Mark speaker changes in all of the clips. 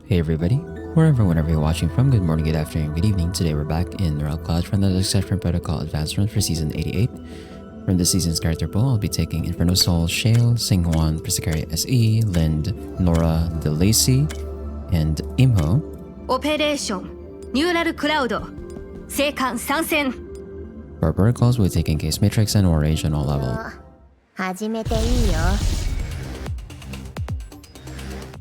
Speaker 1: Hey everybody, wherever whenever you're watching from, good morning, good afternoon, good evening. Today we're back in Royal Cloud from the Exception Protocol Advanced Run for Season 88. From this season's character pool, I'll be taking Inferno Soul, Shale, Singhuan, Persicari SE, Lind, Nora, DeLacy, and Imho.
Speaker 2: Operation Neural Cloud 生還参戦
Speaker 1: For our protocols, we'll be taking Case Matrix and War Rage on all level.
Speaker 3: 始めていいよ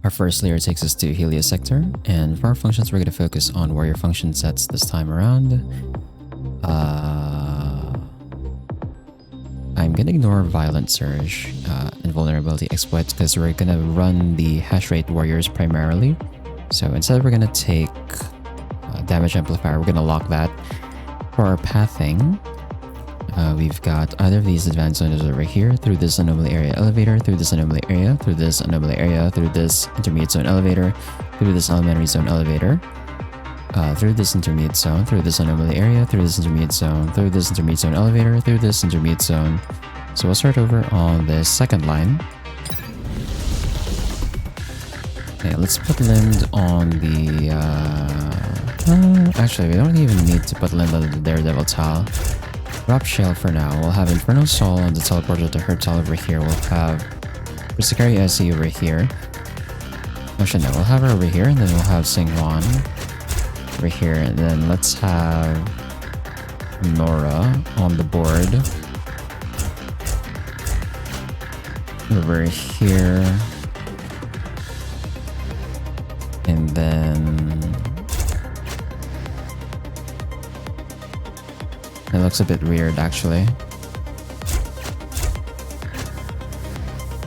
Speaker 1: Our first layer takes us to Helios Sector, and for our functions, we're going to focus on warrior function sets this time around. I'm going to ignore Violent Surge and Vulnerability Exploits because we're going to run the hash rate warriors primarily. So instead, we're going to take Damage Amplifier. We're going to lock that. For our pathing, we've got either of these advanced zones over here, through this anomaly area elevator, through this anomaly area, through this anomaly area, through this intermediate zone elevator, through this elementary zone elevator, through this intermediate zone, through this anomaly area, through this intermediate zone, through this intermediate zone elevator, through this intermediate zone. So we'll start over on the second line. Okay, let's put Lind on the... actually, we don't even need to put Lind on the Daredevil tile. Drop Shale for now. We'll have Inferno Soul on the teleporter to her tile over here. We'll have Persicari SE over here. Actually, no, we'll have her over here, and then we'll have Singhuan over here. And then let's have Nora on the board. Over here. And then... It looks a bit weird, actually.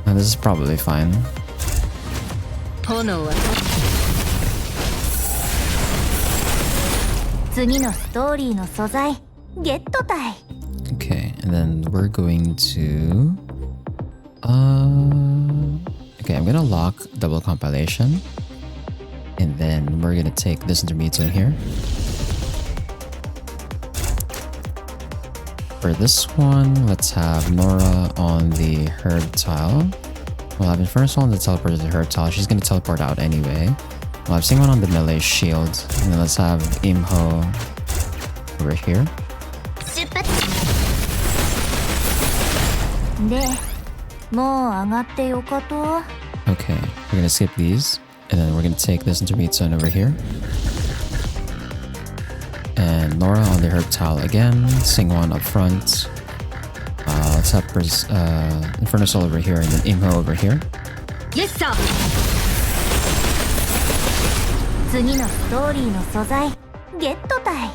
Speaker 1: And this is probably fine.
Speaker 2: 炎は
Speaker 3: 次のストーリーの素材ゲットたい
Speaker 1: Okay, and then we're going to... Okay, I'm gonna lock double compilation. And then we're gonna take this intermediate zone here. For this one, let's have Nora on the herb tile. We'll have Inferno Soul on the teleporter to the herb tile. She's going to teleport out anyway. We'll have Singhuan on the melee shield. And then let's have Imho over here.
Speaker 3: 出発でもう上がってよかと
Speaker 1: Okay, we're going to skip these. And then we're going to take this intermediate zone over here. And Nora on the herb tile again. Singhuan up front. Let's have Inferno Soul over here and then Imho over here.
Speaker 2: Yes, sir.
Speaker 3: 次のストーリーの素材ゲットたい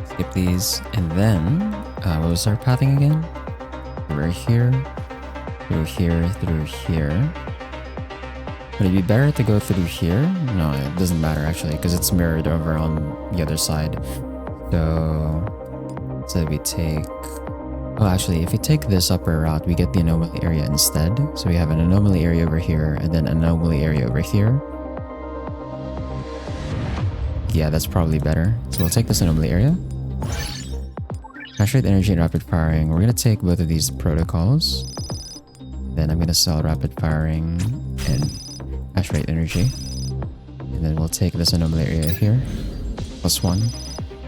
Speaker 1: Skip these. And then, what was our pathing again? Over here. Through here. Through here. Would it be better to go through here? No, it doesn't matter actually because it's mirrored over on the other side. So we take... Oh, actually, if we take this upper route, we get the anomaly area instead. So we have an anomaly area over here, and then an anomaly area over here. Yeah, that's probably better. So we'll take this anomaly area. Hash rate energy and rapid firing. We're going to take both of these protocols. Then I'm going to sell rapid firing and hash rate energy. And then we'll take this anomaly area here. +1.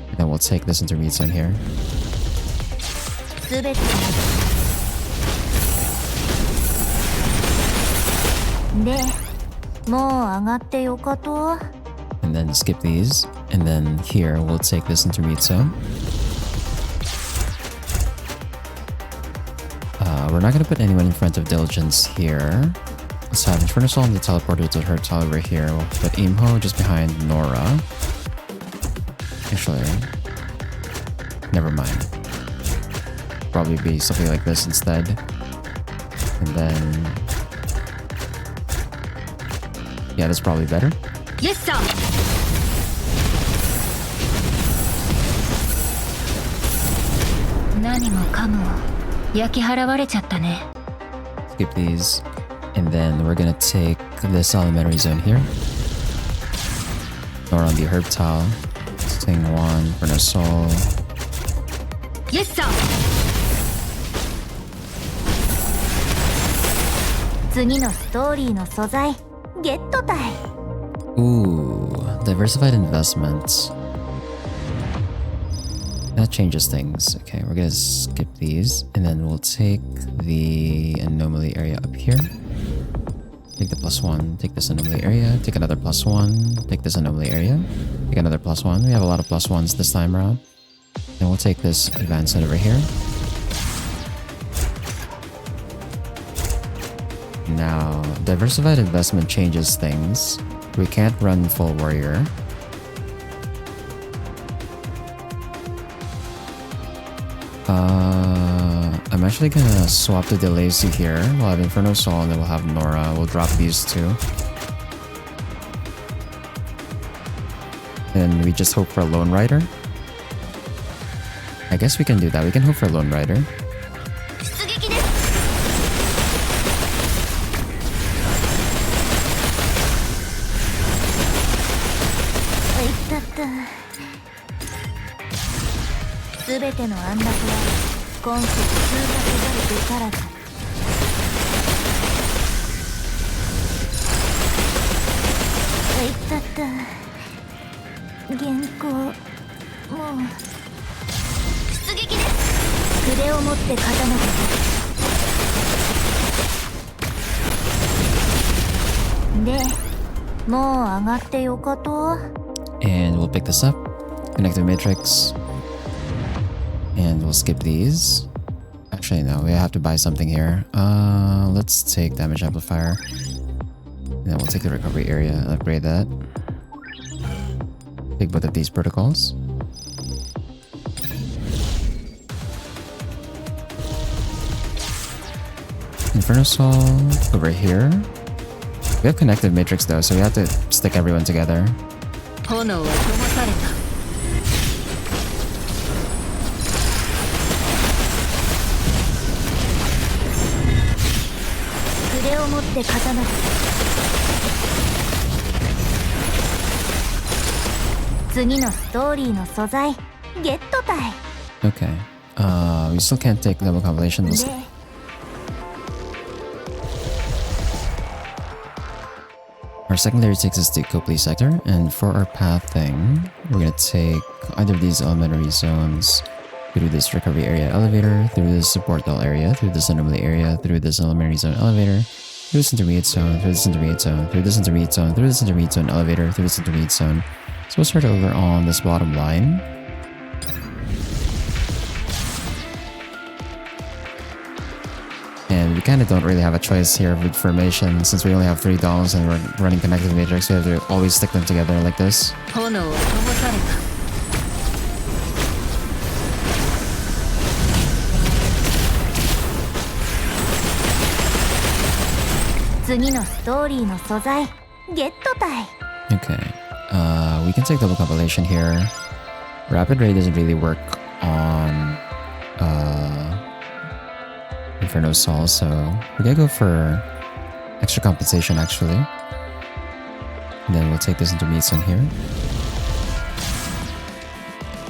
Speaker 1: And then we'll take this intermediate zone here.
Speaker 3: すべてでもう上がってよかと
Speaker 1: And then skip these. And then here we'll take this intermediate zone. We're not going to put anyone in front of Diligence here. Let's have Inferno Soul on the teleporter to her tile over here. We'll put Imho just behind Nora. Actually, never mind. Probably be something like this instead. And then... Yeah, that's probably better.
Speaker 2: Yes, sir. 何もかも焼き払われちゃったね
Speaker 1: Skip these. And then we're gonna take this elementary zone here. Nora on the herb tile. Singhuan, Inferno Soul.
Speaker 2: Yes, sir.
Speaker 3: 次のストーリーの素材ゲットたい
Speaker 1: Ooh, diversified investments. That changes things. Okay, we're gonna skip these and then we'll take the anomaly area up here. Take the +1, take this anomaly area, take another +1, take this anomaly area, take another +1. We have a lot of +1s this time around. And we'll take this advancement over here. Now, diversified investment changes things. We can't run full warrior. I'm actually gonna swap the delays to here. We'll have Inferno Soul and then we'll have Nora. We'll drop these two. And we just hope for a Lone Rider. I guess we can do that. We can hope for a Lone Rider. And we'll pick this up, connective matrix, and we'll skip these. Actually, no, we have to buy something here. Let's take damage amplifier, and then we'll take the recovery area and upgrade that. Take both of these protocols. Inferno Soul over here. We have connective matrix though, so we have to stick everyone together. Okay. We still can't take double compilations. Our secondary takes us to Copley sector, and for our path thing, we're gonna take either of these elementary zones through this recovery area elevator, through this support dull area, through this anomaly area, through this elementary zone elevator, through this intermediate zone, through this intermediate zone, through this intermediate zone, through this intermediate zone elevator, through this intermediate zone. So we'll start over on this bottom line. And we kind of don't really have a choice here with formation since we only have 3 dolls and we're running connective matrix. We have to always stick them together like this. Okay, we can take double compilation here. Rapid Ray doesn't really work on Inferno Soul, so we're gonna go for extra compensation actually. And then we'll take this intermediate zone here.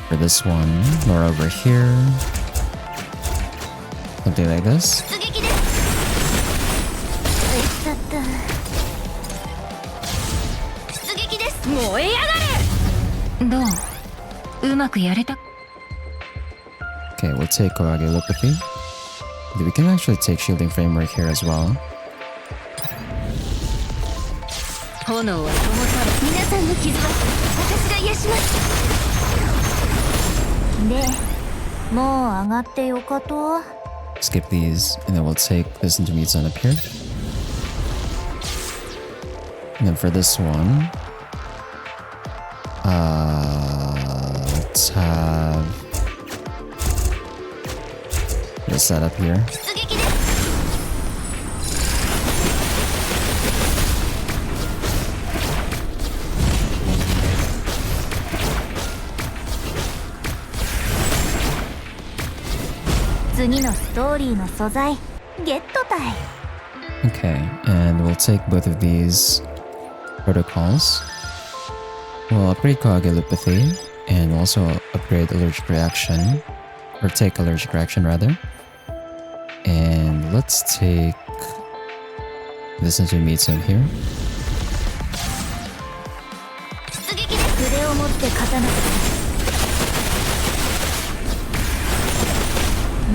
Speaker 1: For this one, Nora over here. Something like this. Okay, we'll take coagulopathy. We can actually take shielding framework here as well. Skip these, and then we'll take this intermediate zone up here. And then for this one, let's have this set up here. Okay, and we'll take both of these protocols. We'll upgrade coagulopathy, and we'll also upgrade allergic reaction, or take allergic reaction rather. And let's take this intermediate zone here.
Speaker 3: て勝たなくて。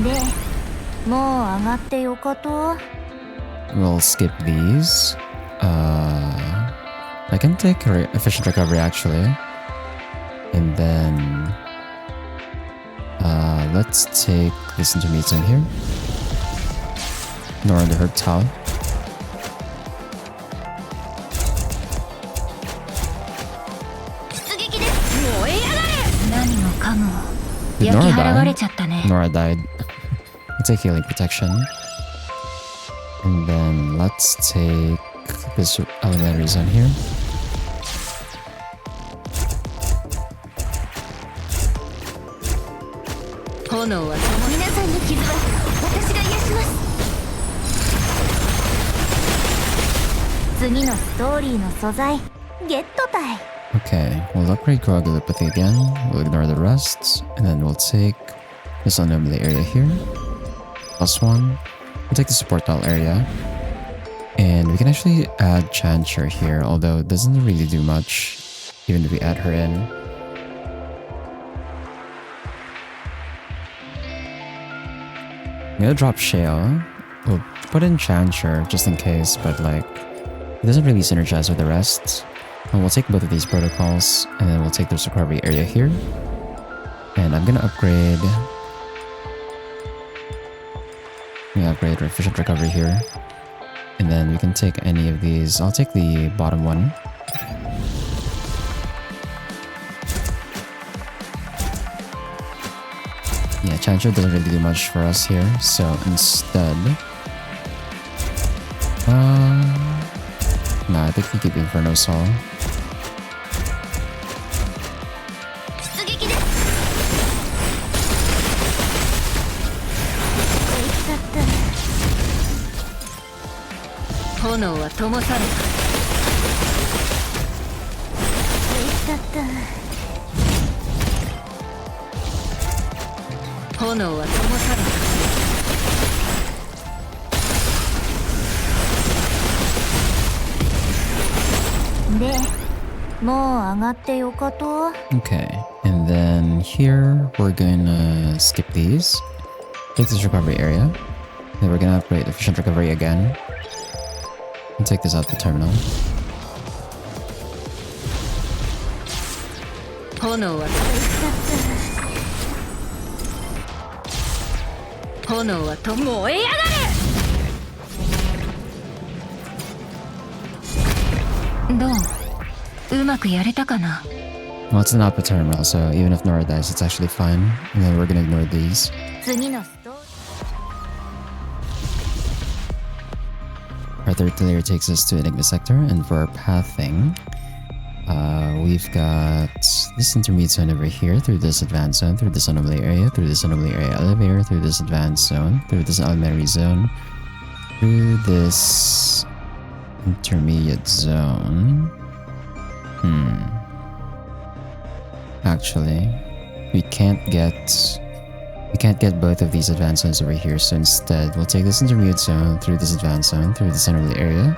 Speaker 3: で、もう上がってよかと。
Speaker 1: We'll skip these. I can take efficient recovery actually. And then let's take this intermediate zone here. Nor the herb towel.
Speaker 2: 出撃です。燃え上がれ。
Speaker 3: 何もかも
Speaker 1: Did
Speaker 3: 焼き
Speaker 1: Nora
Speaker 3: 払われ
Speaker 1: die?
Speaker 3: ちゃったね。
Speaker 1: Nora died. Let's take healing protection. And then let's take this elementary zone here.
Speaker 2: 炎は皆さんの傷は私が癒します。
Speaker 3: 次のストーリーの素材ゲットたい。
Speaker 1: Okay, we'll upgrade Coagulopathy again. We'll ignore the rest. And then we'll take this anomaly area here. +1. We'll take the support tile area. And we can actually add Chancher here, although it doesn't really do much, even if we add her in. I'm gonna drop Shale. We'll put in Chancher just in case, but like, it doesn't really synergize with the rest. And we'll take both of these protocols, and then we'll take this recovery area here. And I'm gonna upgrade efficient recovery here. And then we can take any of these. I'll take the bottom one. Yeah, Chancho doesn't really do much for us here. So instead... Nah, I think we keep Inferno Soul.
Speaker 2: 出撃です。炎は灯された。炎は灯された。
Speaker 3: で、もう上がってよかと。
Speaker 1: Okay, and then here we're gonna skip these. Take this recovery area. Then we're gonna upgrade efficient recovery again. And take this out the terminal.
Speaker 2: 炎は炎はと燃え上がれ。どう？うまくやれたかな？
Speaker 1: Well, it's an output terminal, so even if Nora dies, it's actually fine. And then we're gonna ignore these.
Speaker 3: 次のストーリー
Speaker 1: Our third layer takes us to Enigma Sector, and for our pathing, we've got this intermediate zone over here, through this advanced zone, through this anomaly area, through this anomaly area elevator, through this advanced zone, through this elementary zone, through this intermediate zone. Actually, we can't get both of these advanced zones over here, so instead we'll take this intermediate zone, through this advanced zone, through this anomaly area,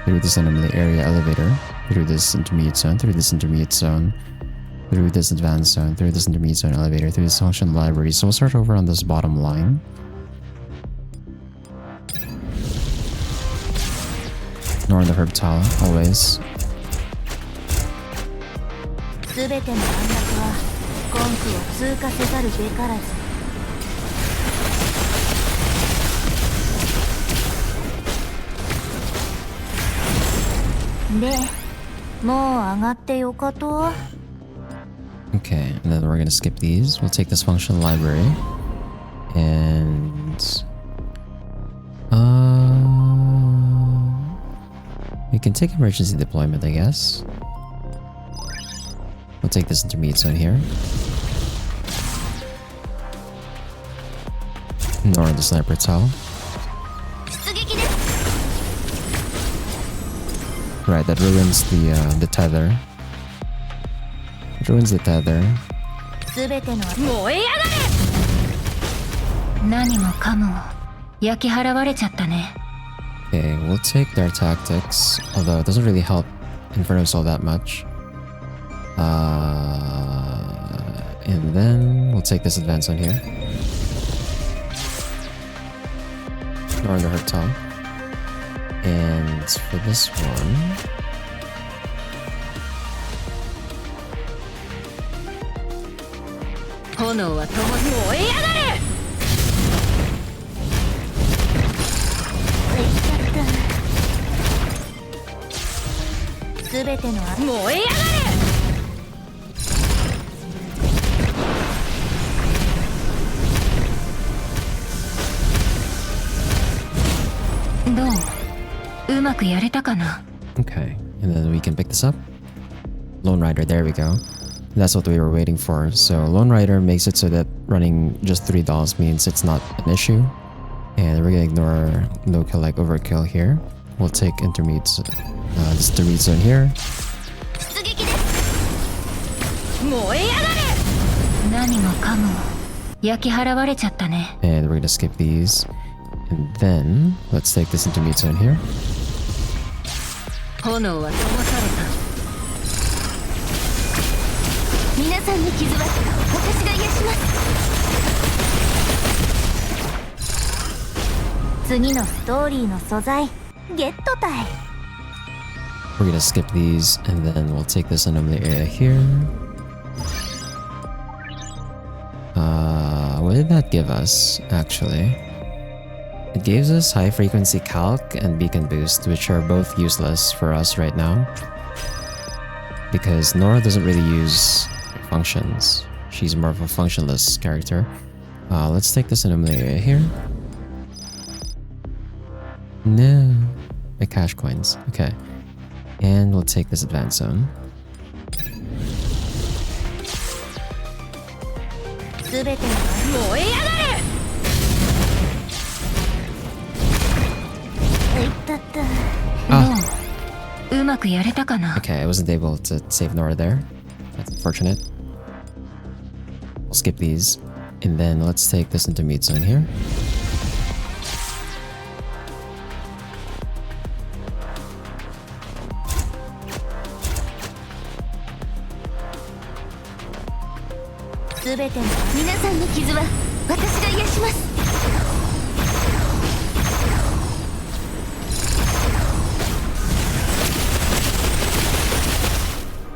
Speaker 1: through this anomaly area elevator, through this intermediate zone, through this intermediate zone, through this advanced zone, through this intermediate zone elevator, through this function library. So we'll start over on this bottom line. Ignore the herb tile, always.
Speaker 3: すべての暗躍は根拠を通過せざるべからず。で、もう上がってよかと。
Speaker 1: Okay, and then we're gonna skip these. We'll take this function library. And... we can take emergency deployment, I guess. We'll take this intermediate zone here. Ignore the sniper tile. Right, that ruins the tether. It ruins the tether.
Speaker 3: すべての
Speaker 2: 燃え上がれ。
Speaker 3: 何もかも焼き払われちゃったね。
Speaker 1: Okay, we'll take their tactics, although it doesn't really help Inferno Soul that much. And then we'll take this advance on here. Nor under her top. And for this one,
Speaker 2: 炎は共に燃え上がれ。
Speaker 3: いっちゃった。すべての
Speaker 2: 燃え上がれ。どう？うまくやれたかな？
Speaker 1: okay, and then we can pick this up. Lone Rider, there we go. That's what we were waiting for. So Lone Rider makes it so that running just 3 dolls means it's not an issue. And we're gonna ignore no kill like overkill here. We'll take intermediate, this intermediate zone here.
Speaker 2: 出撃です。燃え上がれ。何もかも焼き払われちゃったね。
Speaker 1: And we're gonna skip these. And then let's take this intermediate zone here.
Speaker 2: 炎は灯された。皆さんの傷は私が癒します。
Speaker 3: 次のストーリーの素材ゲットたい。
Speaker 1: We're gonna skip these and then we'll take this anomaly area here. What did that give us actually? It gives us high frequency calc and beacon boost, which are both useless for us right now. Because Nora doesn't really use functions. She's more of a functionless character. Let's take this anomaly area here. No. My cash coins. Okay. And we'll take this advanced zone.
Speaker 3: すべての
Speaker 2: 燃え上がれ。
Speaker 3: いったった。
Speaker 1: Ah.
Speaker 2: うまくやれたかな？
Speaker 1: Okay, I wasn't able to save Nora there. That's unfortunate. We'll skip these. And then let's take this intermediate zone here.
Speaker 3: すべての
Speaker 2: 皆さんの傷は私が癒します。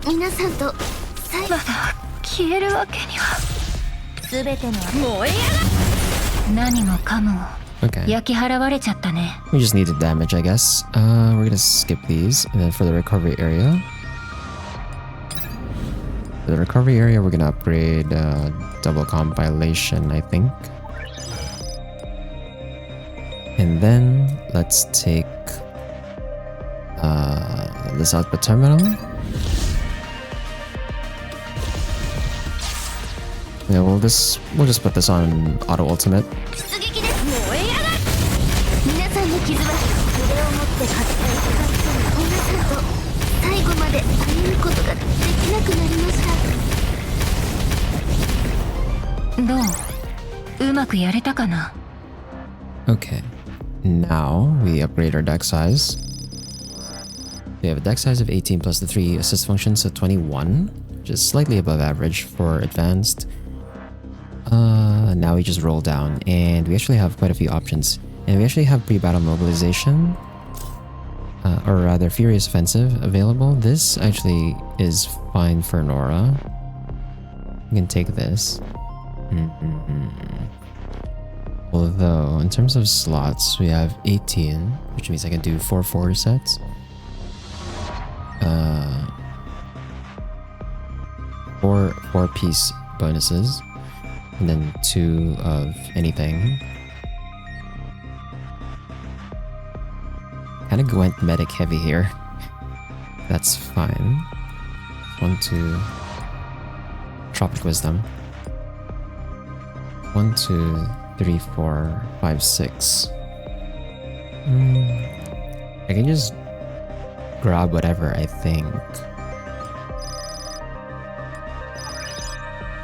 Speaker 2: 皆さんとまだ消えるわけには。
Speaker 3: すべての
Speaker 2: 燃え上がれ。何もかも
Speaker 1: Okay.
Speaker 2: 焼き払われちゃったね。
Speaker 1: We just needed damage, I guess. We're gonna skip these. And then for the recovery area. For the recovery area, we're gonna upgrade double compilation, I think. And then let's take this output terminal. Yeah, we'll just put this on auto ultimate.
Speaker 2: 出撃です。燃え上がれ。皆さんの傷はそれを持って勝った皆さんと最後まで歩むことができなくなりました。どう？うまくやれたかな？
Speaker 1: Okay. Now we upgrade our deck size. We have a deck size of 18 plus the 3 assist functions, so 21, which is slightly above average for advanced. Now we just roll down, and we actually have quite a few options. And we actually have pre-battle mobilization, or rather Furious Offensive available. This actually is fine for Nora. You can take this. Although, in terms of slots, we have 18, which means I can do 4 4 sets. 4-piece bonuses, and then 2 of anything. Kinda went medic heavy here. That's fine. 1, 2. Tropic Wisdom. 1, 2, 3, 4, 5, 6. I can just grab whatever, I think.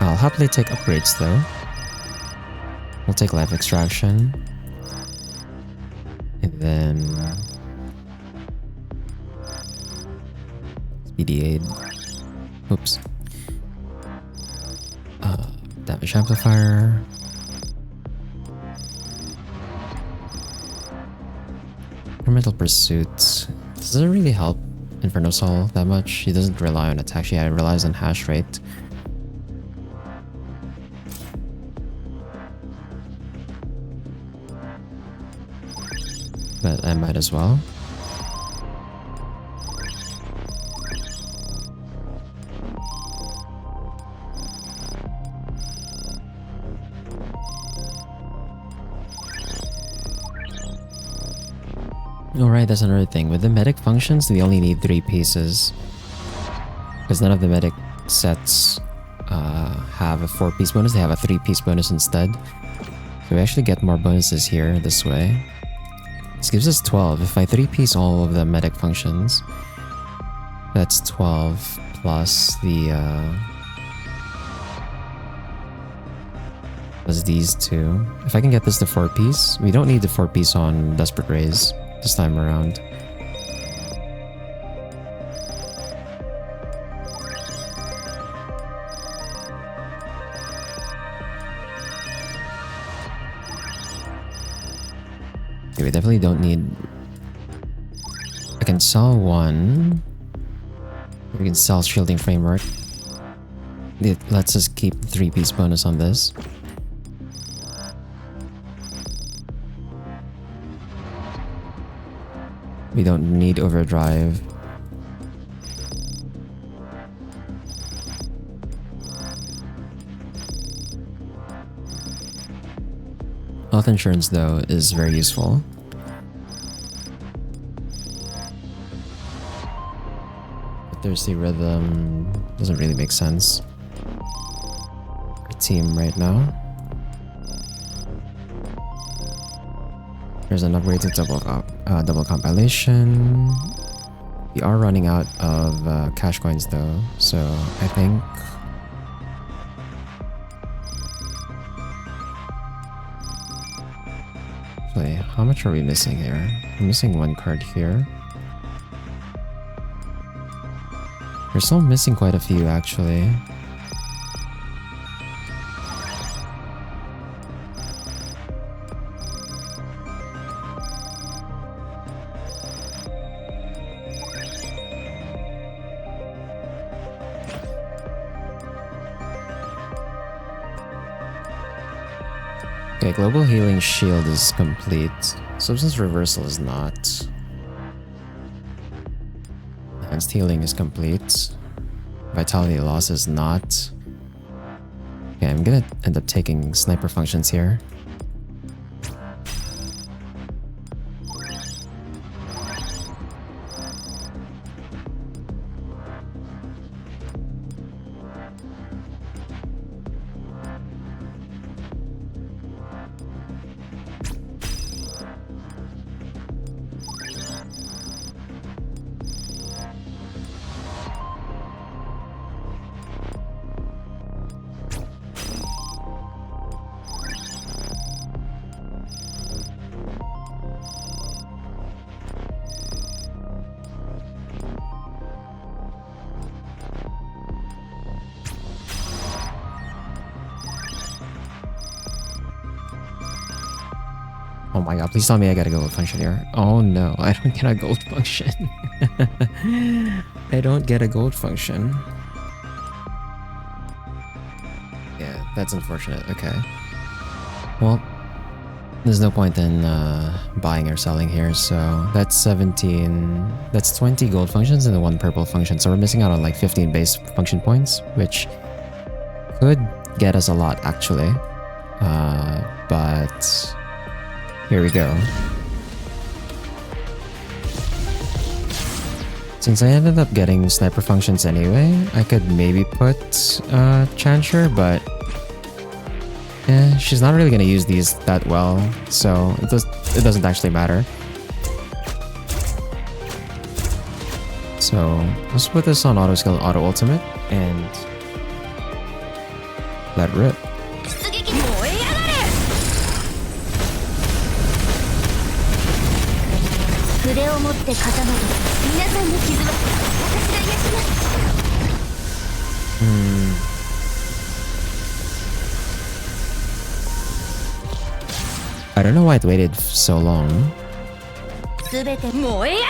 Speaker 1: I'll happily take upgrades though. We'll take Life Extraction. And then Speedy Aid. Oops. Damage amplifier. Incremental pursuit. Doesn't really help Inferno Soul that much. He doesn't rely on attack. He relies on hash rate. But I might as well. Alright, that's another thing. With the medic functions, we only need 3 pieces. Because none of the medic sets have a 4-piece bonus, they have a 3-piece bonus instead. So we actually get more bonuses here this way. This gives us 12. If I 3-piece all of the medic functions, that's 12 plus the plus these 2. If I can get this to 4-piece, we don't need the 4-piece on Desperate Raise this time around. Okay, we definitely don't need... I can sell 1. We can sell Shielding Framework. It lets us keep the 3-piece bonus on this. We don't need Overdrive. Health insurance though is very useful. But Thirsty Rhythm doesn't really make sense. Our team right now. There's an upgrade to double compilation. We are running out of cash coins though, so I think actually, how much are we missing here? We're missing 1 card here. We're still missing quite a few actually. Okay, Global Healing Shield is complete. Substance Reversal is not. Enhanced Healing is complete. Vitality Loss is not. Okay, I'm gonna end up taking Sniper functions here. Oh my god, please tell me I get a gold function here. Oh no, I don't get a gold function. I don't get a gold function. Yeah, that's unfortunate. Okay. Well, there's no point in buying or selling here, so that's 17... That's 20 gold functions and 1 purple function, so we're missing out on like 15 base function points, which could get us a lot actually. But... here we go. Since I ended up getting sniper functions anyway, I could maybe put Chancher, but yeah, she's not really gonna use these that well, so it doesn't actually matter. So let's put this on auto skill, auto ultimate, and let rip. I don't know why it waited so long.
Speaker 3: すべて燃え上がれ。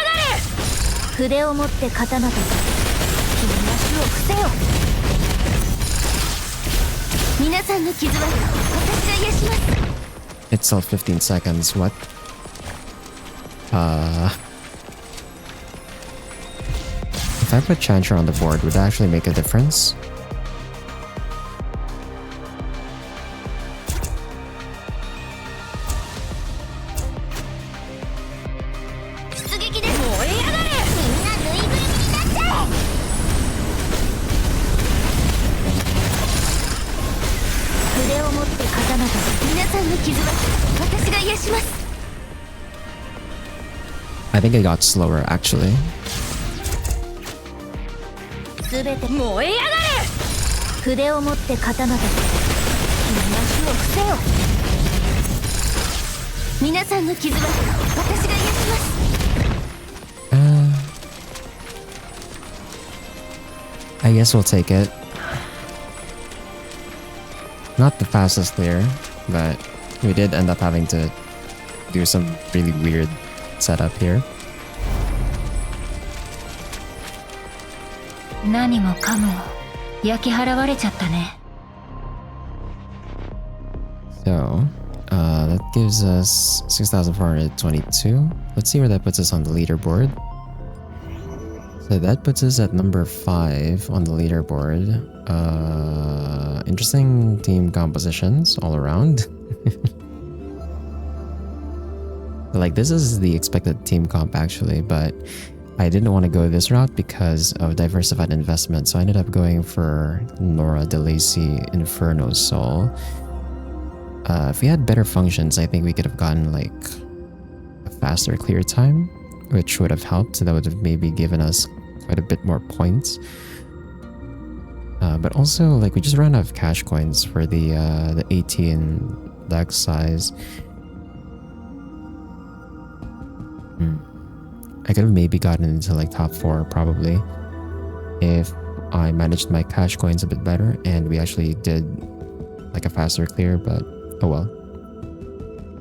Speaker 3: 筆を持って刀と君の足を伏せよ。
Speaker 2: 皆さんの傷は私が癒します。
Speaker 1: It's still 15 seconds. What? If I put Chantra on the board, would that actually make a difference? I think it got slower actually.
Speaker 3: すべて燃え上がれ。筆を持って刀と君の足を伏せよ。
Speaker 2: 皆さんの傷は私が癒します。
Speaker 1: I guess we'll take it. Not the fastest clear, but we did end up having to do some really weird setup here.
Speaker 3: 何もかも焼き払われちゃったね。
Speaker 1: So, that gives us 6,422. Let's see where that puts us on the leaderboard. So that puts us at number 5 on the leaderboard. Interesting team compositions all around. Like, this is the expected team comp actually, but I didn't want to go this route because of diversified investment, so I ended up going for Nora DeLacy Inferno Soul. If we had better functions, I think we could have gotten like a faster clear time, which would have helped. So that would have maybe given us quite a bit more points. But also, like, we just ran out of cash coins for the 18 deck size. I could have maybe gotten into like top 4 probably if I managed my cash coins a bit better and we actually did like a faster clear, but oh well.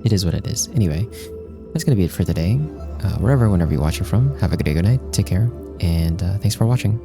Speaker 1: It is what it is. Anyway, that's gonna be it for today. Wherever, whenever you watch it from, have a good day, good night, take care, and thanks for watching.